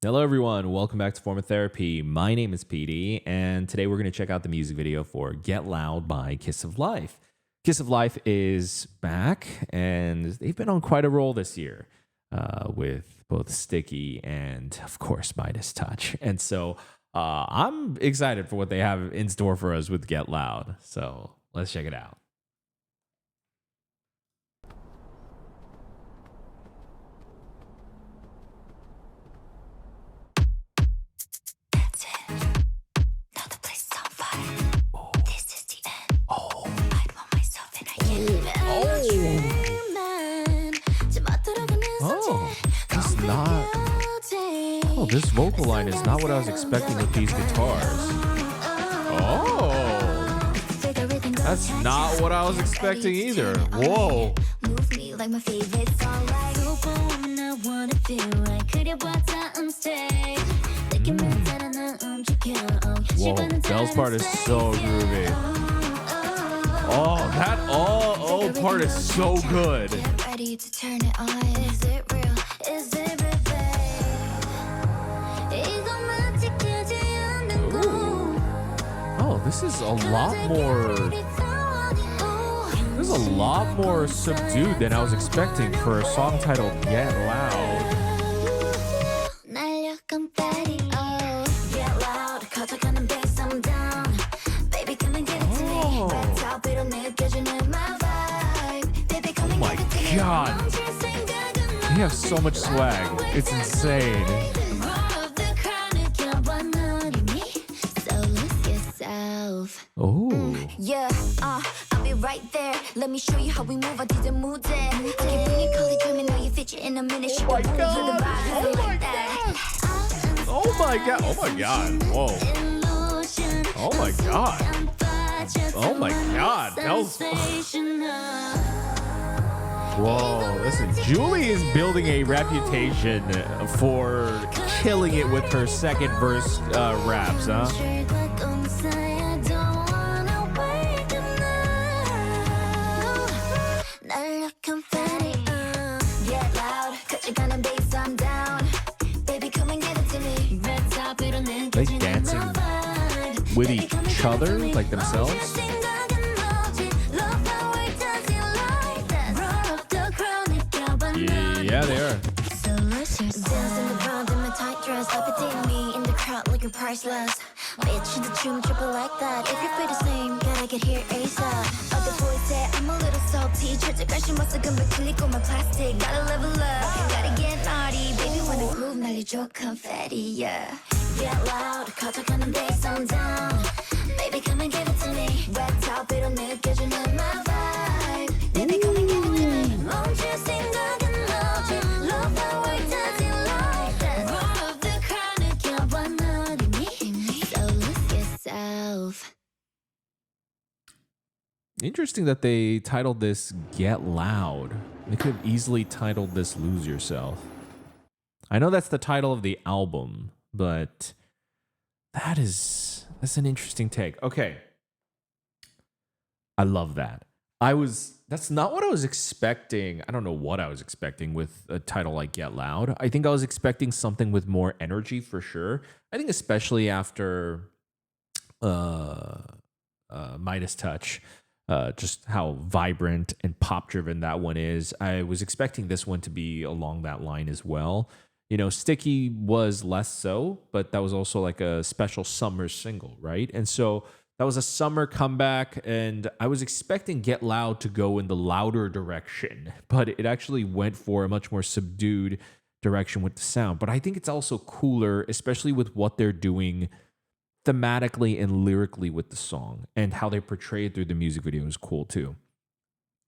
Hello, everyone. Welcome back to Form of Therapy. My name is PD, and today we're going to check out the music video for Get Loud by Kiss of Life. Kiss of Life is back, and they've been on quite a roll this year with both Sticky and, of course, Midas Touch. And so I'm excited for what they have in store for us with Get Loud. So let's check it out. That's it. Now the place is on fire. This is the end. I'd want myself and I can't. It's not. Oh, this vocal line is not what I was expecting with these guitars. Oh, that's not what I was expecting either. Whoa. Move me like my favorite song. Like woman, I wanna feel like 그래 봤자 stay. Whoa, Bell's part is so groovy. Oh, that oh part is so good. Get ready to turn it on. Is it real? Is it real? Oh, this is a lot more. This is a lot more subdued than I was expecting for a song titled Get Loud. Oh my god. They have so much swag. It's insane. Oh. Yeah, I'll be right there. Let me show you how we move. I didn't move it. I can bring it, call it, tell me now you fit you in a minute. Oh my god. Oh my god. Oh my god. Oh my god. Whoa. Oh my god. Oh my god. That was... Whoa, listen, Julie is building a reputation for killing it with her second verse raps, huh? Get loud, cut your gun and bass, I'm down. Baby, come and give it to me. They dancing with each other, like themselves? Yeah, they are. Priceless. Bitch in the room, triple like that. If you're free the same, gotta get here ASAP. Other boys say I'm a little salty. 철저히 관심 없어 금방 클릭 on my plastic. Gotta level up, gotta get naughty. Baby wanna groove, 날려줘 confetti, yeah. Get loud, 커져가는 bass on down. Baby come and give it to me. Red top, 이로 느껴주는 my vibe. Baby come and give it to me. 멈출 생각은 없지. Love how it does it like that. Roar of the crowd, 느껴봐 넌 이미. So lose yourself. Interesting that they titled this Get Loud. They could have easily titled this Lose Yourself. I know that's the title of the album, but that's an interesting take. Okay. I love that. That's not what I was expecting. I don't know what I was expecting with a title like Get Loud. I think I was expecting something with more energy for sure. I think especially after Midas Touch. Just how vibrant and pop driven that one is. I was expecting this one to be along that line as well. You know, Sticky was less so, but that was also like a special summer single, right? And so that was a summer comeback, and I was expecting Get Loud to go in the louder direction, but it actually went for a much more subdued direction with the sound. But I think it's also cooler, especially with what they're doing thematically and lyrically with the song, and how they portray it through the music video is cool too.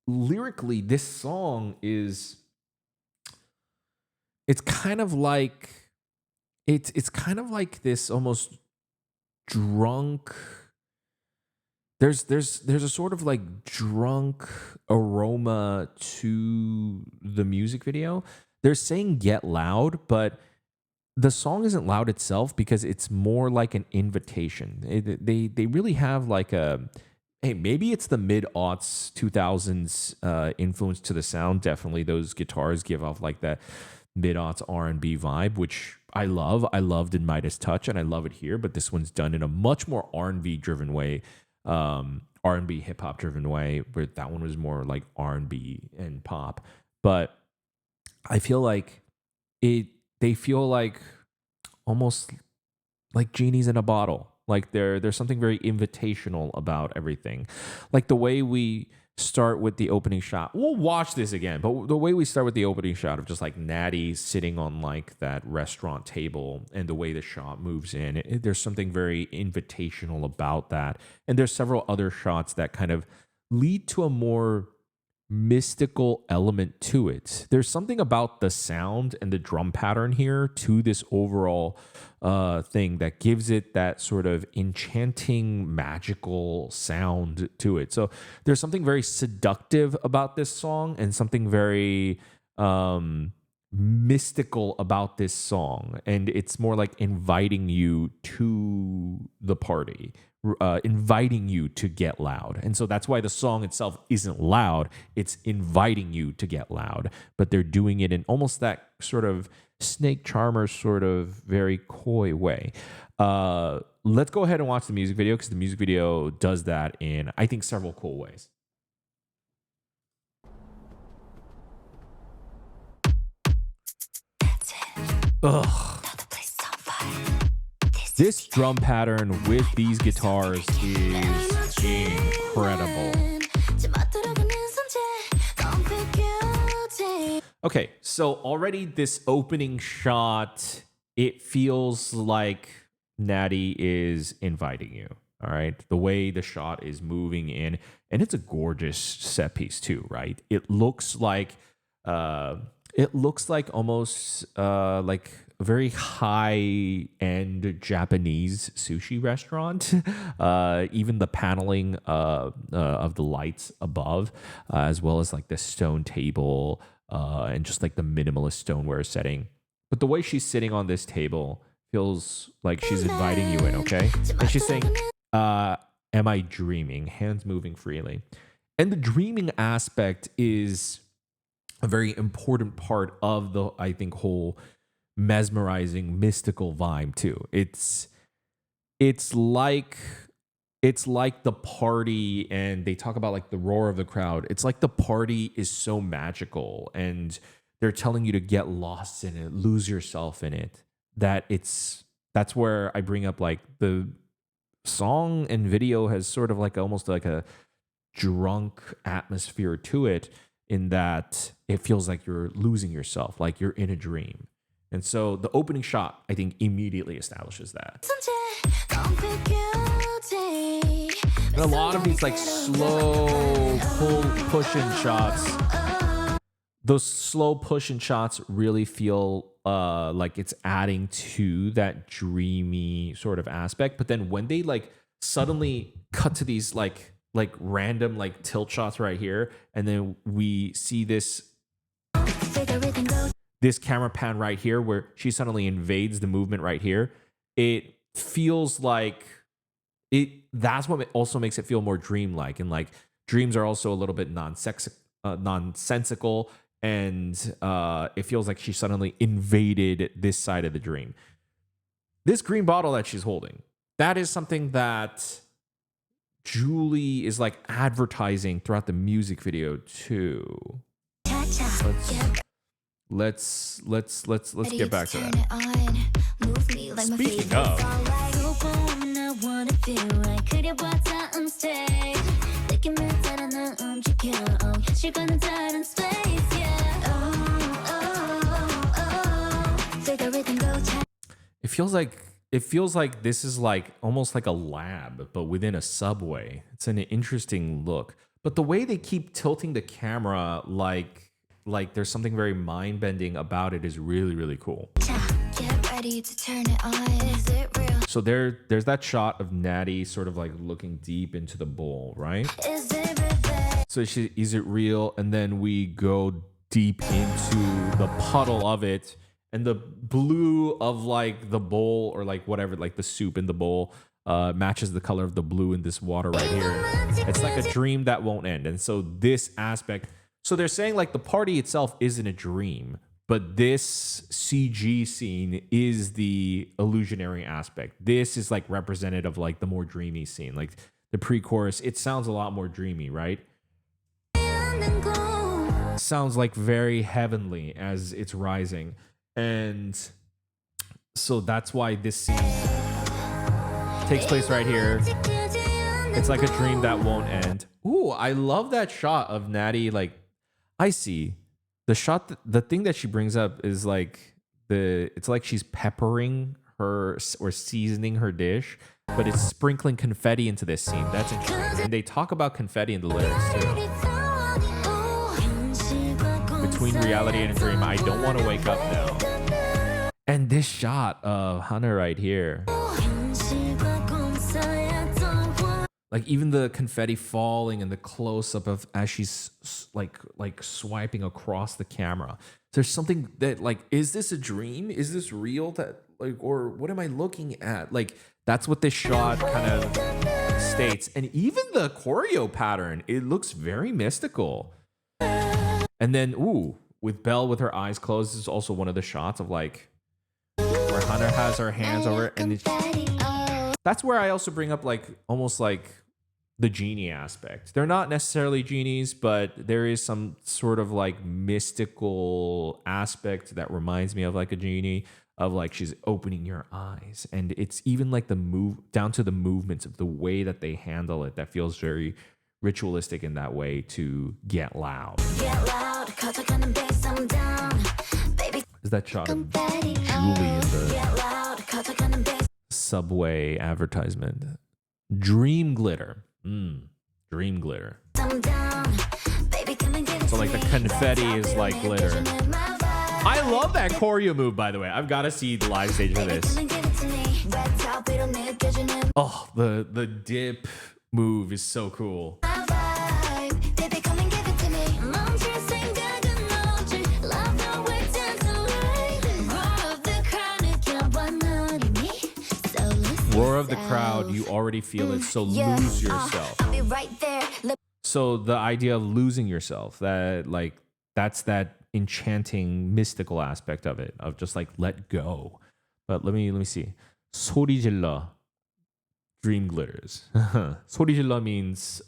Lyrically, this song is it's kind of like this almost drunk, there's a sort of like drunk aroma to the music video. They're saying get loud, but the song isn't loud itself because it's more like an invitation. They really have like a, hey, maybe it's the mid-aughts 2000s influence to the sound. Definitely those guitars give off like that mid-aughts R&B vibe, which I love. I loved in Midas Touch, and I love it here. But this one's done in a much more R&B driven way, R&B hip hop driven way. Where that one was more like R&B and pop. But I feel like it. They feel like almost like genies in a bottle. Like there's something very invitational about everything. Like the way we start with the opening shot. We'll watch this again, but the way we start with the opening shot of just like Natty sitting on like that restaurant table and the way the shot moves in, there's something very invitational about that. And there's several other shots that kind of lead to a more mystical element to it. There's something about the sound and the drum pattern here to this overall thing that gives it that sort of enchanting, magical sound to it. So there's something very seductive about this song and something very mystical about this song. And it's more like inviting you to the party, inviting you to get loud. And so that's why the song itself isn't loud. It's inviting you to get loud. But they're doing it in almost that sort of Snake Charmer sort of very coy way. Let's go ahead and watch the music video because the music video does that in, I think, several cool ways. Ugh. This drum pattern with these guitars is incredible. Okay, so already this opening shot, it feels like Natty is inviting you. All right, the way the shot is moving in, and it's a gorgeous set piece too, right? It looks like almost like a very high-end Japanese sushi restaurant. Even the paneling of the lights above, as well as like the stone table and just like the minimalist stoneware setting. But the way she's sitting on this table feels like she's inviting you in, okay? And she's saying, am I dreaming? Hands moving freely. And the dreaming aspect is a very important part of the, I think, whole mesmerizing mystical vibe too. It's like the party, and they talk about like the roar of the crowd. It's like the party is so magical and they're telling you to get lost in it, lose yourself in it. That's where I bring up like the song and video has sort of like almost like a drunk atmosphere to it, in that it feels like you're losing yourself, like you're in a dream. And so the opening shot, I think, immediately establishes that. And a lot of these like slow push-in shots, those slow push-in shots really feel like it's adding to that dreamy sort of aspect. But then when they like suddenly cut to these like random like tilt shots right here, and then we see this camera pan right here where she suddenly invades the movement right here, it feels like that's what also makes it feel more dreamlike. And like dreams are also a little bit nonsensical, and it feels like she suddenly invaded this side of the dream. This green bottle that she's holding, that is something that Julie is like advertising throughout the music video too. Let's get back to that. Speaking of, it feels like this is like almost like a lab, but within a subway. It's an interesting look. But the way they keep tilting the camera like there's something very mind-bending about it is really, really cool. Get ready to turn it on. Is it real? So there's that shot of Natty sort of like looking deep into the bowl, right? Is it real? So is it real? And then we go deep into the puddle of it, and the blue of like the bowl, or like whatever, like the soup in the bowl, matches the color of the blue in this water right here. It's like a dream that won't end. And so this aspect, so they're saying like the party itself isn't a dream, But this CG scene is the illusionary aspect. This is like representative of like the more dreamy scene. Like the pre-chorus, it sounds a lot more dreamy, right? Sounds like very heavenly as it's rising. And so that's why this scene takes place right here. It's like a dream that won't end. Ooh, I love that shot of Natty. Like, I see the shot. The thing that she brings up is like it's like she's peppering her or seasoning her dish, but it's sprinkling confetti into this scene. That's interesting. And they talk about confetti in the lyrics too. Between reality and a dream, I don't want to wake up now. And this shot of Hana right here. Like even the confetti falling and the close up of as she's like swiping across the camera. There's something that like, is this a dream? Is this real? That like, or what am I looking at? Like that's what this shot kind of states. And even the choreo pattern, it looks very mystical. And then, ooh, with Belle with her eyes closed, this is also one of the shots of like where Hana has her hands over it. And that's where I also bring up like almost like the genie aspect. They're not necessarily genies, but there is some sort of like mystical aspect that reminds me of like a genie, of like she's opening your eyes. And it's even like the move down to the movements of the way that they handle it that feels very ritualistic in that way to Get Loud. Get loud, is that shot of Julie in the Subway advertisement? Dream glitter. Dream glitter. So like the confetti is like glitter. I love that choreo move, by the way. I've got to see the live stage of this. Oh, the dip move is so cool. Roar of the crowd, you already feel it, so lose yourself. So the idea of losing yourself, that like that's that enchanting mystical aspect of it, of just like let go. But let me see. 소리 질러, dream glitters. 소리 질러 means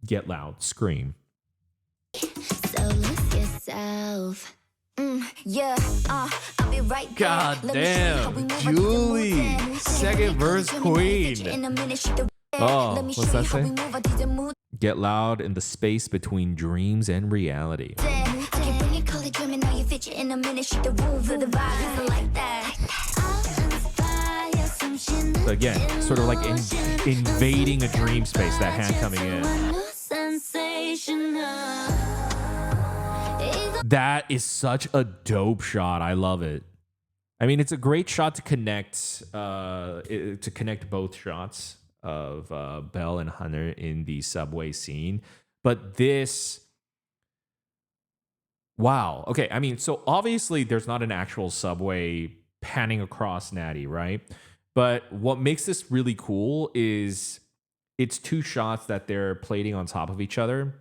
get loud, scream. So lose yourself. I'll be right there. God damn, Julie, second verse queen. Oh, what's that say? Get loud in the space between dreams and reality. So again, sort of like invading a dream space, that hand coming in. That is such a dope shot. I love it. I mean, it's a great shot to connect both shots of Belle and Hunter in the subway scene. But this, wow. Okay, I mean, so obviously there's not an actual subway panning across Natty, right? But what makes this really cool is it's two shots that they're plating on top of each other.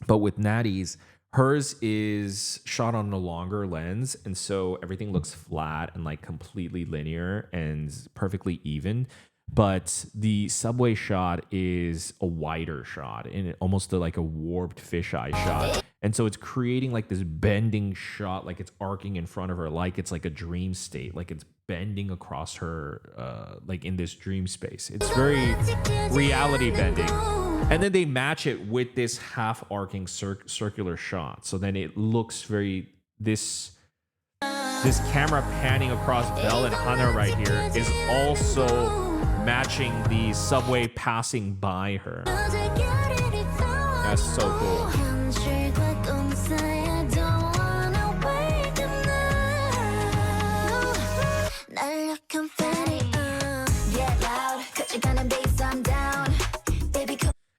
But with Natty's, hers is shot on a longer lens, and so everything looks flat and like completely linear and perfectly even. But the subway shot is a wider shot and almost like a warped fisheye shot. And so it's creating like this bending shot, like it's arcing in front of her, like it's like a dream state, like it's bending across her, like in this dream space. It's very reality bending. And then they match it with this half-arcing circular shot. So then it looks very... This camera panning across Belle and Hana right here is also matching the subway passing by her. That's so cool.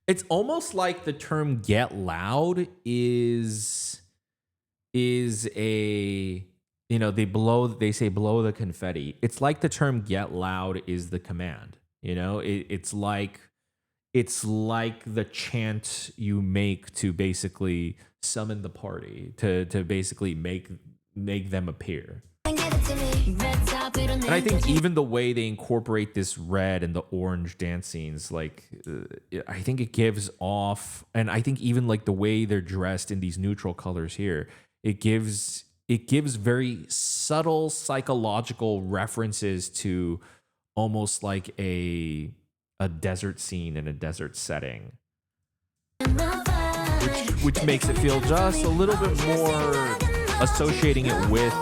It's almost like the term "get loud" is a, you know, they say blow the confetti. It's like the term "get loud" is the command. You know, it's like the chant you make to basically summon the party to basically make them appear. And I think even the way they incorporate this red and the orange dance scenes, like I think it gives off, and I think even like the way they're dressed in these neutral colors here, it gives very subtle psychological references to almost like a desert scene in a desert setting, which makes it feel just a little bit more associating it with,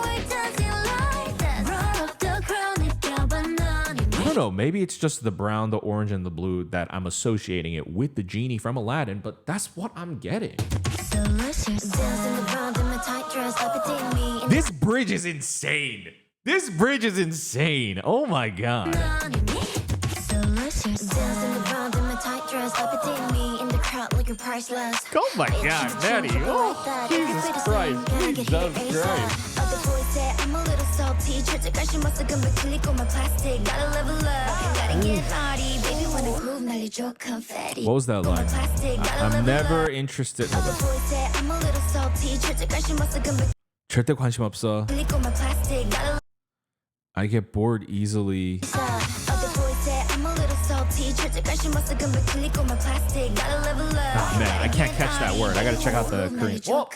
I don't know, maybe it's just the brown, the orange, and the blue that I'm associating it with the genie from Aladdin, but that's what I'm getting. This bridge is insane. This bridge is insane. Oh my god. Oh my god, Maddie. Oh, Jesus Christ. Jesus Christ. I'm a little salty. What was that line? I'm never interested. 절대 관심 없어. I get bored easily. Oh man, I can't catch that word. I gotta check out the Korean. Whoa.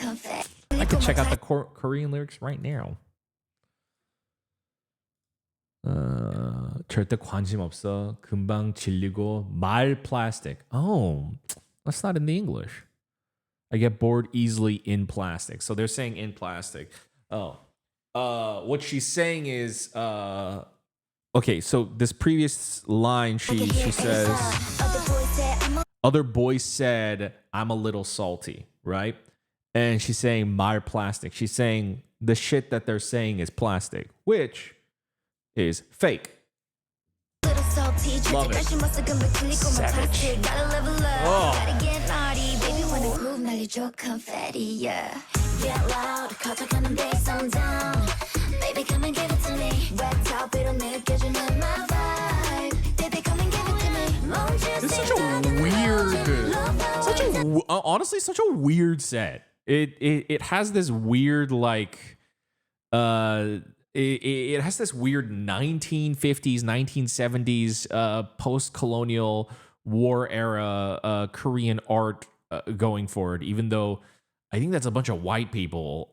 I can check out the Korean lyrics right now. 절대 관심 없어. 금방 질리고 말 plastic. Oh, that's not in the English. I get bored easily in plastic. So they're saying in plastic. Oh. What she's saying is okay, so this previous line she says other boys said I'm a little salty, right? And she's saying 말 plastic. She's saying the shit that they're saying is plastic, which is fake. Love it. Savage. Oh. It's such a weird set. It has this weird like it has this weird 1950s 1970s post-colonial war era Korean art going forward, even though I think that's a bunch of white people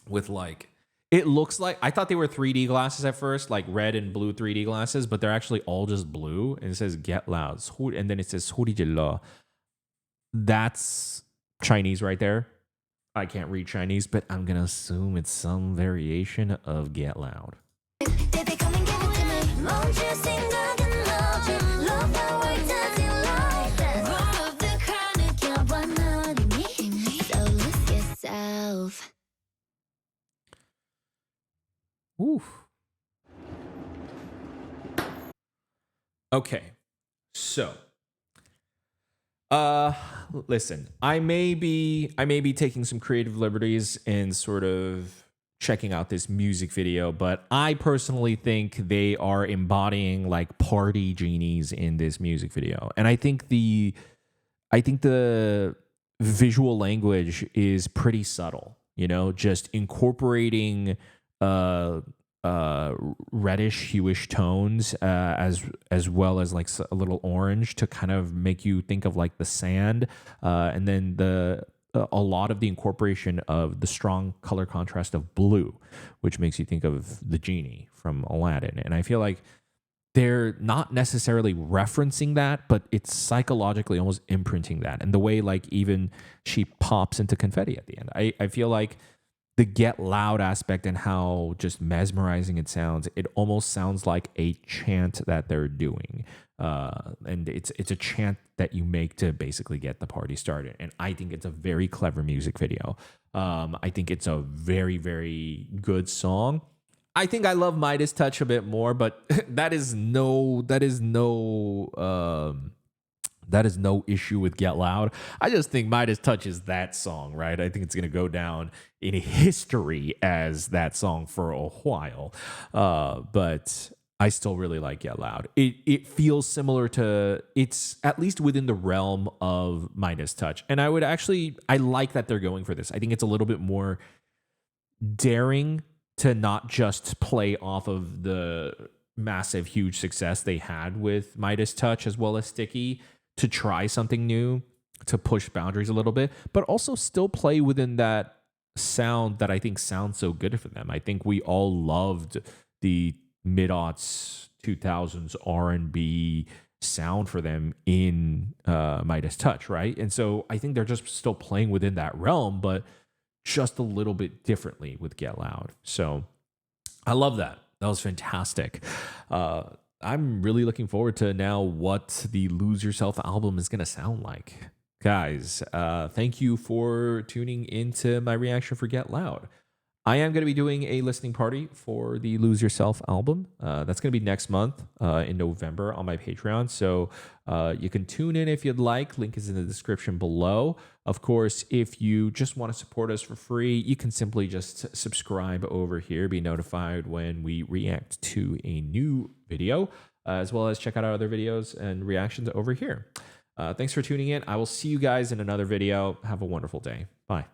with like, it looks like, I thought they were 3D glasses at first, like red and blue 3D glasses, but they're actually all just blue, and it says get loud, and then it says 소리 질러. That's Chinese right there. I can't read Chinese, but I'm gonna assume it's some variation of get loud. Oof. Okay, so listen, I may be taking some creative liberties and sort of checking out this music video, but I personally think they are embodying like party genies in this music video. And I think the visual language is pretty subtle, you know, just incorporating reddish hueish tones as well as like a little orange to kind of make you think of like the sand, and then a lot of the incorporation of the strong color contrast of blue, which makes you think of the genie from Aladdin. And I feel like they're not necessarily referencing that, but it's psychologically almost imprinting that. And the way like even she pops into confetti at the end, I feel like the get loud aspect and how just mesmerizing it sounds, it almost sounds like a chant that they're doing. And it's a chant that you make to basically get the party started. And I think it's a very clever music video. I think it's a very, very good song. I think I love Midas Touch a bit more, but that is no issue with Get Loud. I just think Midas Touch is that song, right? I think it's going to go down in history as that song for a while. But I still really like Get Loud. It feels similar to, it's at least within the realm of Midas Touch. And I like that they're going for this. I think it's a little bit more daring to not just play off of the massive, huge success they had with Midas Touch as well as Sticky, to try something new, to push boundaries a little bit, but also still play within that sound that I think sounds so good for them. I think we all loved the mid-aughts 2000s R&B sound for them in Midas Touch, right? And so I think they're just still playing within that realm, but just a little bit differently with Get Loud. So I love that. That was fantastic. I'm really looking forward to now what the Lose Yourself album is going to sound like. Guys, thank you for tuning into my reaction for Get Loud. I am going to be doing a listening party for the Lose Yourself album. That's going to be next month in November on my Patreon. So you can tune in if you'd like. Link is in the description below. Of course, if you just want to support us for free, you can simply just subscribe over here, be notified when we react to a new video, as well as check out our other videos and reactions over here. Thanks for tuning in. I will see you guys in another video. Have a wonderful day. Bye.